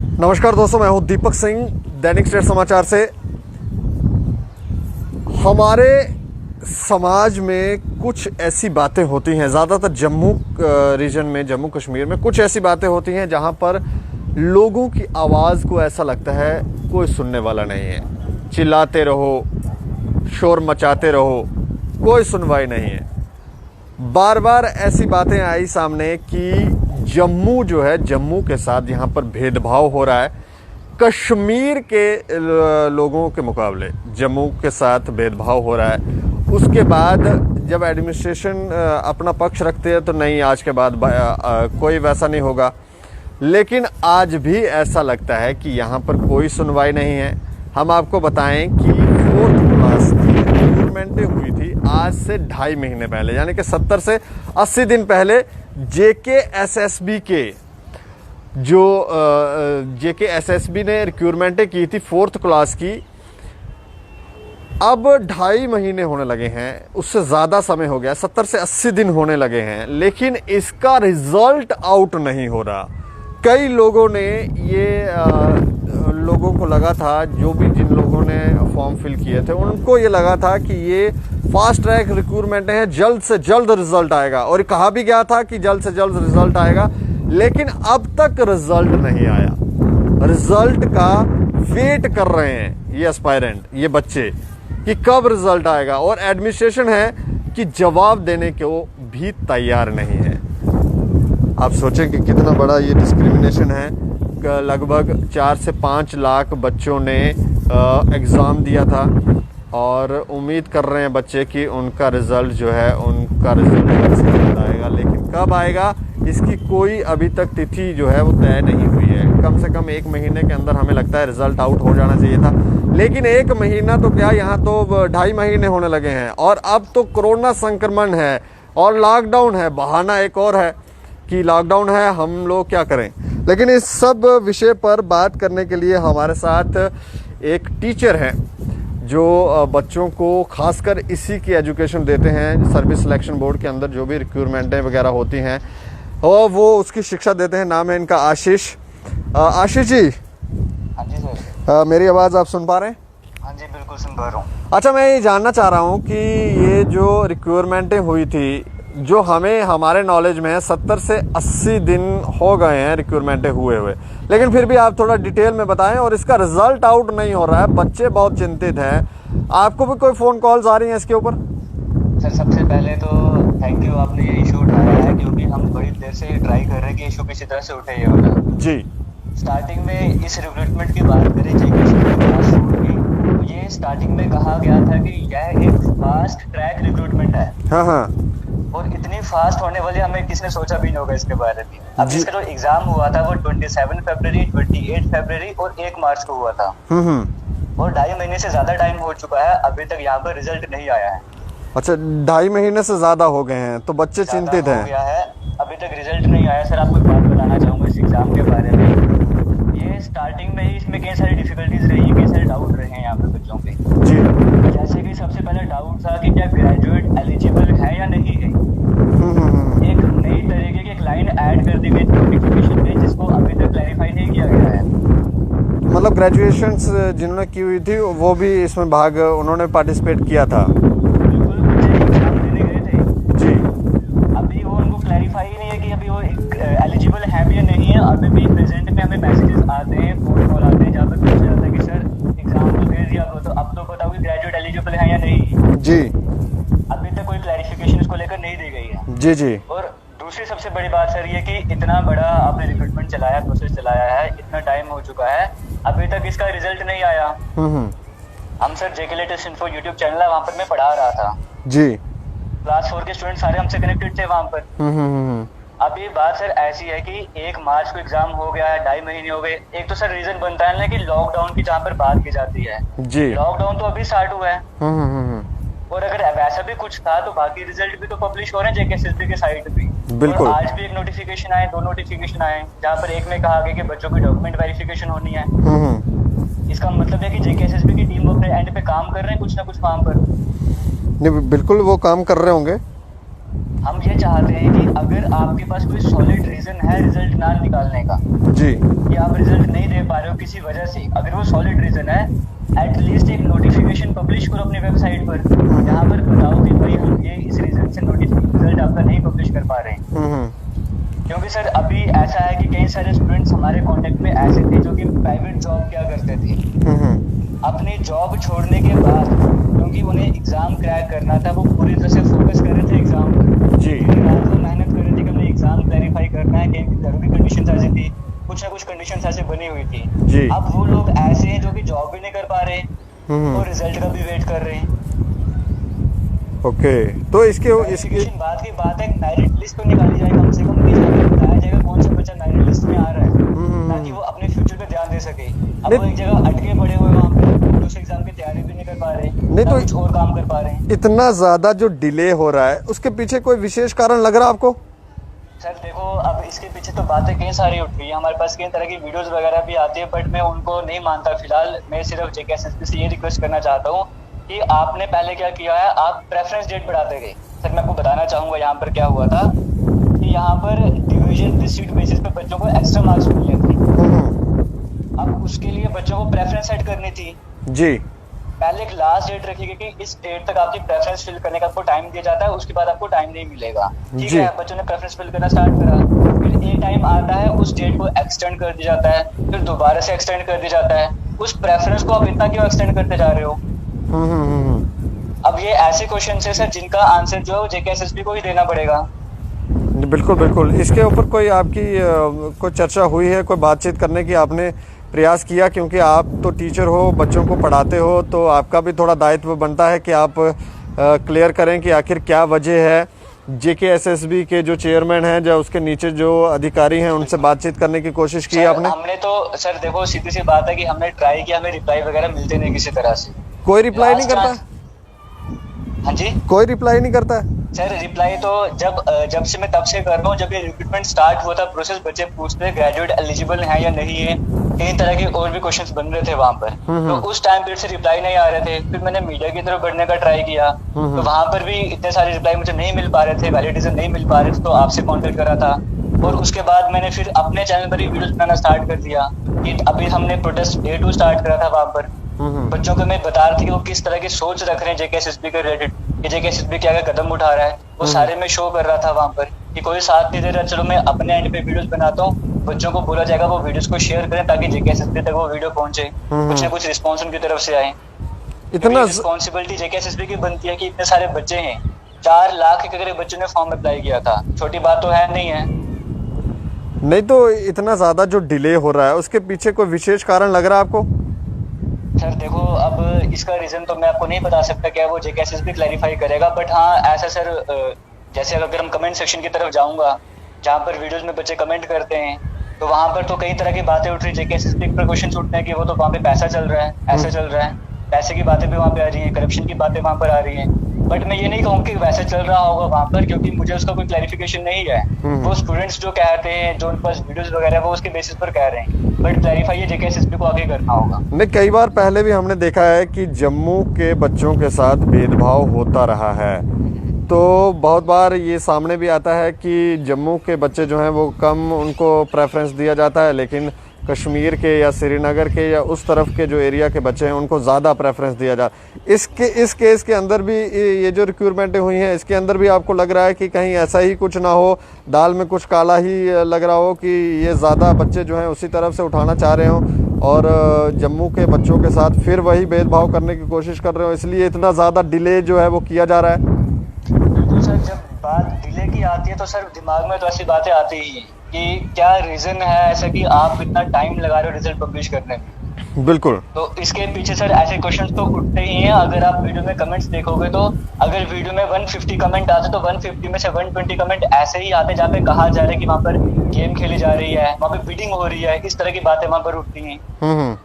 नमस्कार दोस्तों, मैं हूं दीपक सिंह दैनिक स्टेट समाचार से। हमारे समाज में कुछ ऐसी बातें होती हैं, ज़्यादातर जम्मू रीजन में, जम्मू कश्मीर में कुछ ऐसी बातें होती हैं जहां पर लोगों की आवाज़ को ऐसा लगता है कोई सुनने वाला नहीं है। चिल्लाते रहो, शोर मचाते रहो, कोई सुनवाई नहीं है। बार बार ऐसी बातें आई सामने कि जम्मू जो है, जम्मू के साथ यहाँ पर भेदभाव हो रहा है। कश्मीर के लोगों के मुकाबले जम्मू के साथ भेदभाव हो रहा है। उसके बाद जब एडमिनिस्ट्रेशन अपना पक्ष रखते हैं तो नहीं, आज के बाद कोई वैसा नहीं होगा। लेकिन आज भी ऐसा लगता है कि यहाँ पर कोई सुनवाई नहीं है। हम आपको बताएं कि 4th क्लास की रिक्रूटमेंटें हुई थी आज से 2.5 महीने पहले, यानी कि 70 से 80 दिन पहले। JKSSB के जो JKSSB ने रिक्रूटमेंटें की थी 4th क्लास की, अब 2.5 महीने होने लगे हैं, उससे ज़्यादा समय हो गया, 70 से 80 दिन होने लगे हैं, लेकिन इसका रिजल्ट आउट नहीं हो रहा। कई लोगों ने लोगों को लगा था, जिन लोगों ने फॉर्म फिल किए थे उनको ये लगा था कि ये फास्ट ट्रैक रिक्रूटमेंट है, जल्द से जल्द रिजल्ट आएगा, और कहा भी गया था कि जल्द से जल्द रिजल्ट आएगा। लेकिन अब तक रिजल्ट नहीं आया। रिजल्ट का वेट कर रहे हैं ये एस्पायरेंट, ये बच्चे, कि कब रिजल्ट आएगा, और एडमिनिस्ट्रेशन है कि जवाब देने को भी तैयार नहीं है। आप सोचें कि कितना बड़ा ये डिस्क्रिमिनेशन है। लगभग 4 से 5 लाख बच्चों ने एग्ज़ाम दिया था, और उम्मीद कर रहे हैं बच्चे कि उनका रिज़ल्ट जो है, उनका रिज़ल्ट आएगा। लेकिन कब आएगा इसकी कोई अभी तक तिथि जो है वो तय नहीं हुई है। कम से कम 1 महीने के अंदर हमें लगता है रिज़ल्ट आउट हो जाना चाहिए था। लेकिन 1 महीना तो क्या, यहाँ तो 2.5 महीने होने लगे हैं, और अब तो कोरोना संक्रमण है और लॉकडाउन है। बहाना एक और है कि लॉकडाउन है, हम लोग क्या करें। लेकिन इस सब विषय पर बात करने के लिए हमारे साथ एक टीचर हैं जो बच्चों को खासकर इसी की एजुकेशन देते हैं। सर्विस सिलेक्शन बोर्ड के अंदर जो भी रिक्रूटमेंटें वगैरह होती हैं और वो उसकी शिक्षा देते हैं। नाम है इनका आशीष। आशीष जी। हाँ जी सर। मेरी आवाज़ आप सुन पा रहे हैं? हाँ जी, बिल्कुल सुन पा रहा हूँ। अच्छा, मैं ये जानना चाह रहा हूँ कि ये जो रिक्रूटमेंटें हुई थी, जो हमारे नॉलेज में है, 70 से 80 दिन हो गए हैं रिक्रूटमेंटें हुए, लेकिन फिर भी आप थोड़ा डिटेल में बताएं। और इसका रिजल्ट आउट नहीं हो रहा है, बच्चे बहुत चिंतित हैं। आपको भी कोई फ़ोन कॉल्स आ रही हैं इसके ऊपर? सर, सबसे पहले तो थैंक यू, आपने ये इशू उठाया है, क्योंकि हम बड़ी देर से ट्राई कर रहे हैं कि इशू किसी तरह से उठे ये वाला। जी। स्टार्टिंग में इस रिक्रूटमेंट की बात करें JKSSB क्लास 4 की, तो ये स्टार्टिंग में कहा गया था कि यह एक फास्ट ट्रैक रिक्रूटमेंट है। हाँ हाँ। और इतनी फास्ट होने वाली हमें किसने सोचा भी नहीं होगा इसके बारे में। अब इसका जो एग्जाम हुआ था वो 27 फरवरी, 28 फरवरी और 1 मार्च को हुआ था। और 2.5 महीने से ज्यादा टाइम हो चुका है, अभी तक यहाँ पर रिजल्ट नहीं आया है। अच्छा, 2.5 महीने से ज्यादा हो गए हैं, तो बच्चे चिंतित हैं। हो गया है, अभी तक रिजल्ट नहीं आया। सर, आपको एक बात बताना चाहूंगा इस एग्जाम के बारे में। ये स्टार्टिंग में ही इसमें कई सारी डिफिकल्टीज रही है, कई सारे डाउट रहे हैं यहाँ पे बच्चों पे। जी। जैसे कि सबसे पहले डाउट था कि क्या ग्रेजुएट एलिजिबल है या नहीं है। एक नई तरीके की एक लाइन ऐड कर दी गई नोटिफिकेशन में, जिसको अभी तक क्लैरिफाई नहीं किया गया है। मतलब ग्रेजुएशन जिन्होंने की हुई थी वो भी इसमें उन्होंने पार्टिसिपेट किया था? बिल्कुल, बच्चे एग्जाम देने गए थे जी। अभी वो उनको क्लैरिफाई ही नहीं है कि अभी वो एलिजिबल है भी या नहीं है। अभी भी प्रेजेंट में हमें मैसेजेस आते हैं, फोन कॉल आते हैं, जहाँ पर पूछा जाता है कि सर एग्जाम तो दे दिया, तो अब तो बताओ कि ग्रेजुएट एलिजिबल है या नहीं। जी। अभी तक कोई क्लैरिफिकेशन इसको लेकर नहीं दी गई है। जी जी। और दूसरी सबसे बड़ी बात सर ये कि इतना बड़ा आपने रिक्रूटमेंट चलाया, प्रोसेस चलाया है, इतना टाइम हो चुका है, अभी तक इसका रिजल्ट नहीं आया। हम sir JK latest info YouTube channel है, वहाँ पर मैं पढ़ा रहा था जी। क्लास 4 के स्टूडेंट सारे हमसे कनेक्टेड थे वहाँ पर। अभी बात सर ऐसी है कि 1 मार्च को एग्जाम हो गया है, 2.5 महीने हो गए। एक तो सर रीजन बनता है ना कि लॉकडाउन की जहाँ पर बात की जाती है जी। लॉकडाउन तो अभी स्टार्ट हुआ है। और अगर वैसा भी कुछ था तो बाकी रिजल्ट भी तो पब्लिश हो रहे हैं JKSSB के साइट पे। बिल्कुल। और आज भी एक नोटिफिकेशन आए, 2 नोटिफिकेशन आए, जहाँ पर एक में कहा गया कि बच्चों की डॉक्यूमेंट वेरिफिकेशन होनी है। इसका मतलब है कि JKSSB की टीम अपने एंड पे काम कर रहे हैं कुछ ना कुछ वहाँ पर। नहीं, बिल्कुल वो काम कर रहे होंगे। हम ये चाहते हैं कि अगर आपके पास कोई सॉलिड रीजन है रिजल्ट ना निकालने का जी कि आप रिजल्ट नहीं दे पा रहे हो किसी वजह से, अगर वो सॉलिड रीजन है एटलीस्ट एक नोटिफिकेशन पब्लिश करो अपनी वेबसाइट पर, जहाँ पर बताओ कि भाई हम ये इस रीजन से रिजल्ट आपका नहीं पब्लिश कर पा रहे हैं। क्योंकि सर अभी ऐसा है कि कई सारे स्टूडेंट्स हमारे कांटेक्ट में ऐसे थे जो कि प्राइवेट जॉब क्या करते थे, अपनी जॉब छोड़ने के बाद क्योंकि उन्हें एग्जाम क्रैक करना था वो पूरी तरह से फोकस कर रहे थे एग्जाम पर जी रात को मेहनत कर रहे थे कि हमें एग्जाम क्लैरिफाई करना है, कहीं जरूरी कंडीशंस ऐसी थी, कुछ ना कुछ कंडीशंस ऐसे बनी हुई थी जी। अब वो लोग ऐसे हैं जो कि जॉब भी नहीं कर पा रहे और रिजल्ट का भी वेट कर रहे हैं। ओके, तो इसके बात की बात है मेरिट लिस्ट तो निकाली जाए कम से कम कि जहाँ पे बताया जाएगा कौन सा बच्चा मेरिट लिस्ट में आ रहा है ताकि वो अपने फ्यूचर पे ध्यान दे सके। अब वो एक जगह अटके पड़े हुए वहाँ पे उस एग्जाम की तैयारी भी नहीं कर पा रहे, नहीं तो कुछ और काम कर पा रहे हैं। इतना ज्यादा जो डिले हो रहा है उसके पीछे कोई विशेष कारण लग रहा है आपको? सर देखो अब इसके पीछे तो बातें कई सारी उठ रही है, हमारे पास कई तरह की वीडियोस वगैरह भी आती है, बट मैं उनको नहीं मानता फिलहाल। मैं सिर्फ जेकेएसएसबी से ये रिक्वेस्ट करना चाहता हूँ कि आपने पहले क्या किया है, आप प्रेफरेंस डेट बढ़ाते गए। सर मैं आपको बताना चाहूंगा यहाँ पर क्या हुआ था कि यहाँ पर डिवीजन डिस्ट्रिक्ट बेसिस पे बच्चों को एक्स्ट्रा मार्क्स मिले थे। अब उसके लिए बच्चों को प्रेफरेंस सेट करनी थी जी। पहले एक लास्ट डेट रखी गई कि इस डेट तक आपकी प्रेफरेंस फिल करने का आपको टाइम दिया जाता है, उसके बाद आपको टाइम नहीं मिलेगा। ठीक है, बच्चों ने प्रेफरेंस फिल करना स्टार्ट करा, फिर एक टाइम आता है उस डेट को एक्सटेंड कर दिया जाता है, फिर दोबारा से एक्सटेंड कर दिया जाता है। उस प्रेफरेंस को आप इतना क्यों एक्सटेंड करते जा रहे हो? अब ये ऐसे क्वेश्चन है सर जिनका आंसर जो है जेकेएसएसबी को ही देना पड़ेगा। बिल्कुल बिल्कुल, इसके ऊपर कोई आपकी कोई चर्चा हुई है, कोई बातचीत करने की आपने प्रयास किया? क्योंकि आप तो टीचर हो, बच्चों को पढ़ाते हो, तो आपका भी थोड़ा दायित्व बनता है कि आप क्लियर करें कि आखिर क्या वजह है। जेकेएसएसबी के जो चेयरमैन हैं या उसके नीचे जो अधिकारी हैं उनसे बातचीत करने की कोशिश की आपने? हमने तो सर देखो सीधी सी बात है कि हमने ट्राई किया, हमें रिप्लाई वगैरह मिलते नहीं किसी तरह से। कोई रिप्लाई नहीं करता? हाँ जी, कोई रिप्लाई नहीं करता है सर। रिप्लाई तो जब से मैं तब से कर रहा हूँ जब ये रिक्रूटमेंट स्टार्ट हुआ था प्रोसेस, बच्चे पूछते हैं ग्रेजुएट एलिजिबल है या नहीं है, कई तरह के और भी क्वेश्चंस बन रहे थे वहाँ पर। तो उस टाइम पीरियड से रिप्लाई नहीं आ रहे थे। फिर मैंने मीडिया की तरफ बढ़ने का ट्राई किया, तो वहाँ पर भी इतने सारे रिप्लाई मुझे नहीं मिल पा रहे थे, वैलिडेशन नहीं मिल पा रहे थे, तो आपसे कॉन्टेक्ट करा था। और उसके बाद मैंने फिर अपने चैनल पर ही वीडियोस बनाना स्टार्ट कर दिया कि अभी हमने प्रोटेस्ट डे 2 स्टार्ट करा था वहाँ पर। बच्चों को मैं बता रहा था कि वो किस तरह की सोच रख रहे हैं जेकेएसएसबी के रिलेटेड, कि जेकेएसएसबी क्या क्या कदम उठा रहा है, वो सारे मैं शो कर रहा था वहाँ पर कि कोई साथ नहीं दे रहा, चलो मैं अपने एंड पे वीडियोस बनाता हूँ, बच्चों को बोला जाएगा वो वीडियोस को शेयर करें ताकि जेकेएसएसबी तक वो वीडियो पहुंचे, कुछ ना कुछ रिस्पॉन्स उनकी तरफ से आए। इतना रिस्पॉन्सिबिलिटी जेकेएसएसबी की बनती है कि इतने सारे बच्चे हैं, 4 लाख के करीब बच्चों ने फॉर्म अप्लाई किया था, छोटी बात तो है नहीं है। नहीं तो इतना ज्यादा जो डिले हो रहा है उसके पीछे कोई विशेष कारण लग रहा है आपको? सर देखो अब इसका रीजन तो मैं आपको नहीं बता सकता, क्या वो जेकेएसएसबी क्लैरिफाई करेगा, बट हाँ ऐसा सर जैसे अगर हम कमेंट सेक्शन की तरफ जाऊंगा जहाँ पर वीडियोस में बच्चे कमेंट करते हैं, तो वहाँ पर तो कई तरह की बातें उठ रही है। जेकेएसएसबी पर क्वेश्चन उठते हैं कि वो तो वहाँ पे पैसा चल रहा है, ऐसा चल रहा है, पैसे की बातें भी वहाँ पे आ रही है, करप्शन की बातें वहाँ पर आ रही है। बट मैं ये नहीं कहूँ कि वैसे चल रहा होगा वहाँ पर, क्योंकि मुझे उसका कोई क्लैरिफिकेशन नहीं है। वो स्टूडेंट्स जो कहते हैं, जो उनके पास वीडियोस वगैरह वो उसके बेसिस पर कह रहे हैं, बट क्लैरिफाई ये जेकेएसएसबी को आगे करना होगा। नहीं, कई बार पहले भी हमने देखा है कि जम्मू के बच्चों के साथ भेदभाव होता रहा है, तो बहुत बार ये सामने भी आता है कि जम्मू के बच्चे जो हैं वो कम उनको प्रेफरेंस दिया जाता है, लेकिन कश्मीर के या श्रीनगर के या उस तरफ के जो एरिया के बच्चे हैं उनको ज़्यादा प्रेफरेंस दिया जाता है। इस केस के अंदर भी ये जो रिक्रूटमेंटें हुई हैं इसके अंदर भी आपको लग रहा है कि कहीं ऐसा ही कुछ ना हो, दाल में कुछ काला ही लग रहा हो, कि ये ज़्यादा बच्चे जो हैं उसी तरफ से उठाना चाह रहे हों और जम्मू के बच्चों के साथ फिर वही भेदभाव करने की कोशिश कर रहे हो, इसलिए इतना ज़्यादा डिले जो है वो किया जा रहा है? बिल्कुल सर, जब बात डिले की आती है तो सर दिमाग में तो ऐसी बातें आती ही हैं कि क्या रीजन है ऐसा कि आप इतना टाइम लगा रहे हो रिजल्ट पब्लिश करने में। बिल्कुल, तो इसके पीछे सर ऐसे क्वेश्चंस तो उठते ही हैं। अगर आप वीडियो में कमेंट्स देखोगे तो अगर वीडियो में 150 कमेंट आते तो 150 में से 120 कमेंट ऐसे ही आते जहाँ पे कहा जा रहा है कि वहाँ पर गेम खेली जा रही है, वहाँ पे बिडिंग हो रही है, इस तरह की बातें वहाँ पर उठती हैं।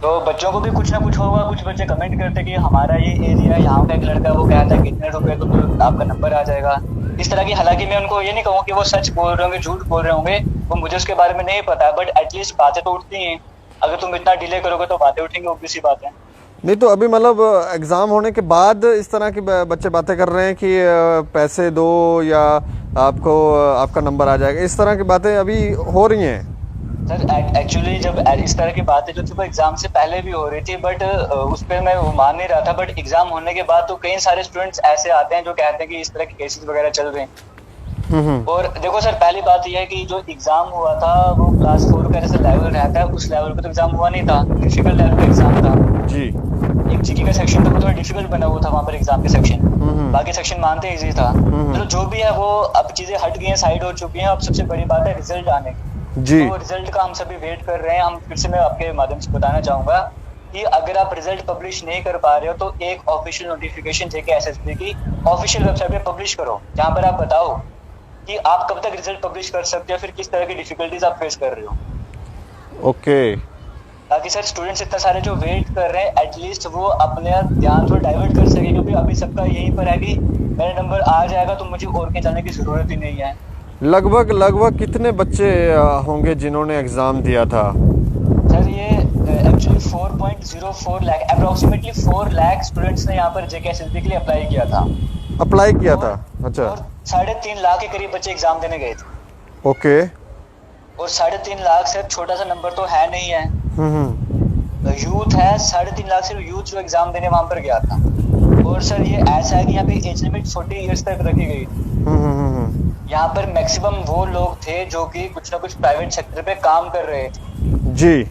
तो बच्चों को भी कुछ ना कुछ होगा। कुछ बच्चे कमेंट करते कि हमारा ये एरिया, यहाँ का एक लड़का वो कहता है कितने रुपए तो आपका नंबर आ जाएगा, इस तरह की। हालांकि मैं उनको ये नहीं कहूँ कि वो सच बोल रहे होंगे, झूठ बोल रहे होंगे, वो मुझे उसके बारे में नहीं पता, बट एटलीस्ट बातें तो उठती हैं। अगर तुम इतना डिले करोगे तो बातें उठेंगी, ऑब्वियस सी बात है। नहीं तो अभी मतलब एग्ज़ाम होने के बाद इस तरह की बच्चे बातें कर रहे हैं कि पैसे दो या आपको आपका नंबर आ जाएगा, इस तरह की बातें अभी हो रही हैं। सर एक्चुअली जब इस तरह की बातें जो थी वो एग्जाम से पहले भी हो रही थी, बट उस पर मैं वो मान नहीं रहा था। बट एग्जाम होने के बाद तो कई सारे स्टूडेंट्स ऐसे आते हैं जो कहते हैं कि इस तरह के केसेस वगैरह चल रहे हैं। और देखो सर, पहली बात यह है कि जो एग्जाम हुआ था वो क्लास 4 का जैसे लेवल रहता है उस लेवल पे तो एग्जाम हुआ नहीं था, डिफिकल्ट लेवल का एग्जाम था जी। एक जीके का सेक्शन था वो थोड़ा डिफिकल्ट बना हुआ था वहाँ पर एग्जाम के सेक्शन, बाकी सेक्शन मानते इजी था। तो जो भी है वो अब चीजें हट गई हैं, साइड हो चुकी हैं। अब सबसे बड़ी बात है रिजल्ट आने की। जी। तो रिजल्ट का हम सभी वेट कर रहे हैं। हम फिर से मैं आपके माध्यम से बताना चाहूंगा कि अगर आप रिजल्ट पब्लिश नहीं कर पा रहे हो तो एक ऑफिशियल नोटिफिकेशन जेके एसएसबी की ऑफिशियल वेबसाइट पे पब्लिश करो, जहाँ पर आप बताओ कि आप कब तक रिजल्ट पब्लिश कर सकते हो, फिर किस तरह की डिफिकल्टीज आप फेस कर रहे हो। ओके। ताकि सर स्टूडेंट्स इतना सारे जो वेट कर रहे हैं एटलीस्ट वो अपने ध्यान थोड़ा डाइवर्ट कर सके, क्योंकि अभी सबका यहीं पर है कि मेरा नंबर आ जाएगा तो मुझे और कहीं जाने की जरूरत ही नहीं है। लगभग कितने बच्चे होंगे जिन्होंने एग्ज़ाम दिया था? सर ये actually 4.04 lakh approximately 4 lakh students ने यहाँ पर जेके एसएसबी के लिए अप्लाई किया था। था? अच्छा। और 3.5 लाख के करीब बच्चे एग्जाम देने गए थे। ओके। और 3.5 लाख से छोटा सा नंबर तो है नहीं है। यूथ है 3.5 लाख, सिर्फ यूथ जो एग्जाम देने वहां पर गया था। और सर ये ऐसा है कि यहाँ पे एज लिमिट 40 इयर्स तक रखी गई थी। यहाँ पर मैक्सिमम वो लोग थे जो कि कुछ ना कुछ प्राइवेट सेक्टर पे काम कर रहे थे जी।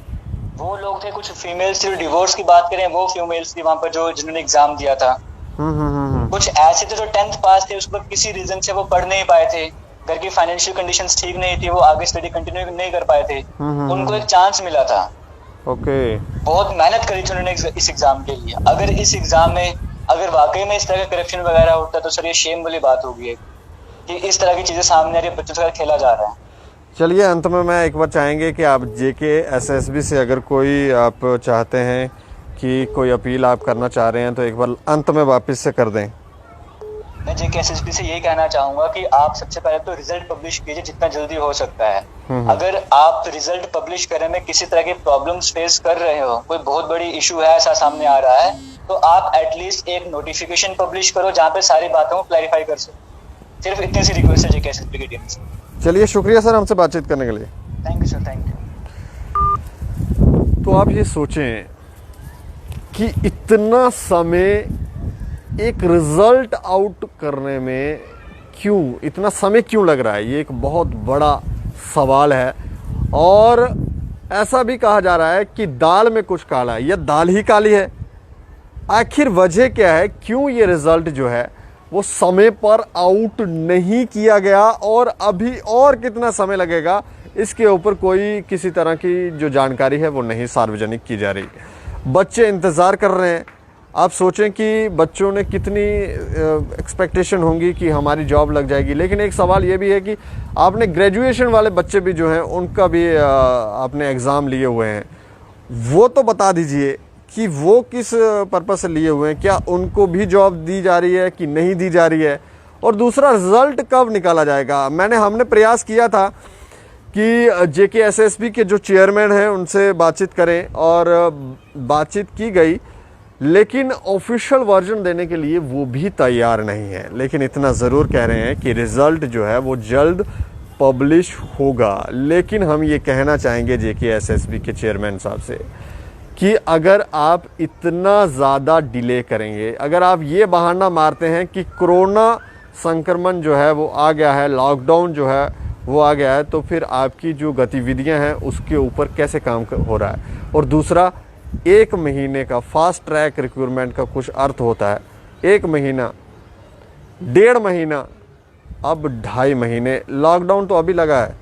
वो लोग थे, कुछ फीमेल्स थी। डिवोर्स की बात करें वो फीमेल्स थी वहां पर जो जिन्होंने एग्जाम दिया था। कुछ ऐसे थे जो 10th पास थे, उसके बाद किसी रीजन से वो पढ़ नहीं पाए थे, घर की फाइनेंशियल कंडीशंस ठीक नहीं थी, वो आगे स्टडी कंटिन्यू नहीं कर पाए थे। उनको एक चांस मिला था। ओके। बहुत मेहनत करी थी उन्होंने इस एग्जाम के लिए। अगर इस एग्जाम में अगर वाकई में इस तरह का करप्शन वगैरह होता तो सर ये शेम वाली बात होगी कि इस तरह की चीजें सामने आ रही है, बच्चों के साथ खेला जा रहा है। चलिए, अंत में मैं एक बार चाहेंगे कि आप जेके एसएसबी से अगर कोई आप चाहते हैं कि कोई अपील आप करना चाह रहे हैं तो एक बार अंत में वापस से कर दें। मैं जेके एसएसबी से यही कहना चाहूंगा कि आप सबसे पहले तो रिजल्ट पब्लिश कीजिए जितना जल्दी हो सकता है। अगर आप रिजल्ट पब्लिश करने में किसी तरह के प्रॉब्लम्स फेस कर रहे हो, कोई बहुत बड़ी इशू है ऐसा सामने आ रहा है, तो आप एटलीस्ट एक नोटिफिकेशन पब्लिश करो जहाँ पे सारी बातों को क्लैरिफाई कर सको। सिर्फ इतनी सी रिक्वेस्ट है जेके एसएसबी की टीम से। चलिए, शुक्रिया सर हमसे बातचीत करने के लिए। Thank you sir, thank you. तो आप ये सोचें कि इतना समय एक रिजल्ट आउट करने में इतना समय क्यों लग रहा है, ये एक बहुत बड़ा सवाल है। और ऐसा भी कहा जा रहा है कि दाल में कुछ काला है या दाल ही काली है। आखिर वजह क्या है, क्यों ये रिजल्ट जो है वो समय पर आउट नहीं किया गया और अभी और कितना समय लगेगा, इसके ऊपर कोई किसी तरह की जो जानकारी है वो नहीं सार्वजनिक की जा रही। बच्चे इंतज़ार कर रहे हैं। आप सोचें कि बच्चों ने कितनी एक्सपेक्टेशन होंगी कि हमारी जॉब लग जाएगी। लेकिन एक सवाल ये भी है कि आपने ग्रेजुएशन वाले बच्चे भी जो हैं उनका भी आपने एग्ज़ाम लिए हुए हैं, वो तो बता दीजिए कि वो किस पर्पस से लिए हुए हैं, क्या उनको भी जॉब दी जा रही है कि नहीं दी जा रही है, और दूसरा रिज़ल्ट कब निकाला जाएगा। हमने प्रयास किया था कि जेके एसएसबी के जो चेयरमैन हैं उनसे बातचीत करें और बातचीत की गई, लेकिन ऑफिशियल वर्जन देने के लिए वो भी तैयार नहीं है। लेकिन इतना ज़रूर कह रहे हैं कि रिज़ल्ट जो है वो जल्द पब्लिश होगा। लेकिन हम ये कहना चाहेंगे जेके एसएसबी के चेयरमैन साहब से कि अगर आप इतना ज़्यादा डिले करेंगे, अगर आप ये बहाना मारते हैं कि कोरोना संक्रमण जो है वो आ गया है, लॉकडाउन जो है वो आ गया है, तो फिर आपकी जो गतिविधियां हैं उसके ऊपर कैसे काम हो रहा है। और दूसरा, 1 महीने का फास्ट ट्रैक रिक्रूटमेंट का कुछ अर्थ होता है। 1 महीना, 1.5 महीना, अब 2.5 महीने, लॉकडाउन तो अभी लगा है,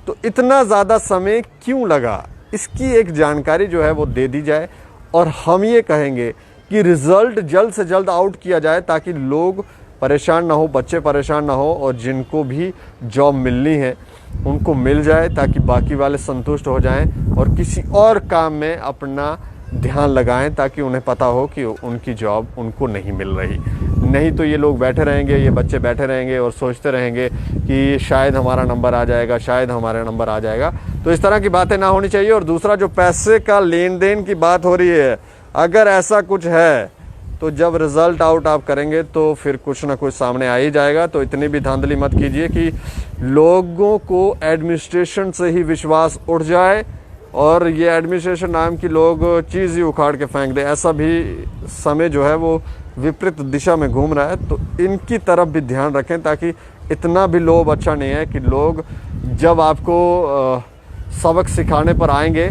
तो इतना ज़्यादा समय क्यों लगा, इसकी एक जानकारी जो है वो दे दी जाए। और हम ये कहेंगे कि रिज़ल्ट जल्द से जल्द आउट किया जाए ताकि लोग परेशान ना हो, बच्चे परेशान ना हो, और जिनको भी जॉब मिलनी है उनको मिल जाए ताकि बाकी वाले संतुष्ट हो जाएं और किसी और काम में अपना ध्यान लगाएं ताकि उन्हें पता हो कि उनकी जॉब उनको नहीं मिल रही। नहीं तो ये लोग बैठे रहेंगे, ये बच्चे बैठे रहेंगे और सोचते रहेंगे कि शायद हमारा नंबर आ जाएगा, शायद हमारा नंबर आ जाएगा। तो इस तरह की बातें ना होनी चाहिए। और दूसरा, जो पैसे का लेन देन की बात हो रही है अगर ऐसा कुछ है तो जब रिजल्ट आउट आप करेंगे तो फिर कुछ ना कुछ सामने आ ही जाएगा। तो इतनी भी धांधली मत कीजिए कि लोगों को एडमिनिस्ट्रेशन से ही विश्वास उठ जाए और ये एडमिनिस्ट्रेशन नाम की लोग चीज़ ही उखाड़ के फेंक दे। ऐसा भी समय जो है वो विपरीत दिशा में घूम रहा है, तो इनकी तरफ भी ध्यान रखें, ताकि इतना भी लोभ अच्छा नहीं है कि लोग जब आपको सबक सिखाने पर आएंगे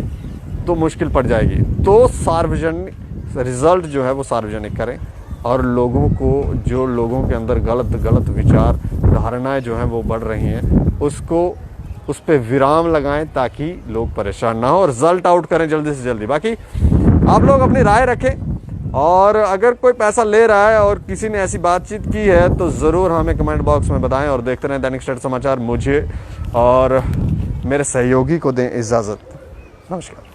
तो मुश्किल पड़ जाएगी। तो सार्वजनिक रिजल्ट जो है वो सार्वजनिक करें और लोगों को, जो लोगों के अंदर गलत विचार धारणाएं जो हैं वो बढ़ रही हैं, उस पे विराम लगाएं ताकि लोग परेशान ना हो और रिजल्ट आउट करें जल्दी से जल्दी। बाकी आप लोग अपनी राय रखें और अगर कोई पैसा ले रहा है और किसी ने ऐसी बातचीत की है तो ज़रूर हमें कमेंट बॉक्स में बताएं और देखते रहें दैनिक स्टेट समाचार। मुझे और मेरे सहयोगी को दें इजाज़त। नमस्कार।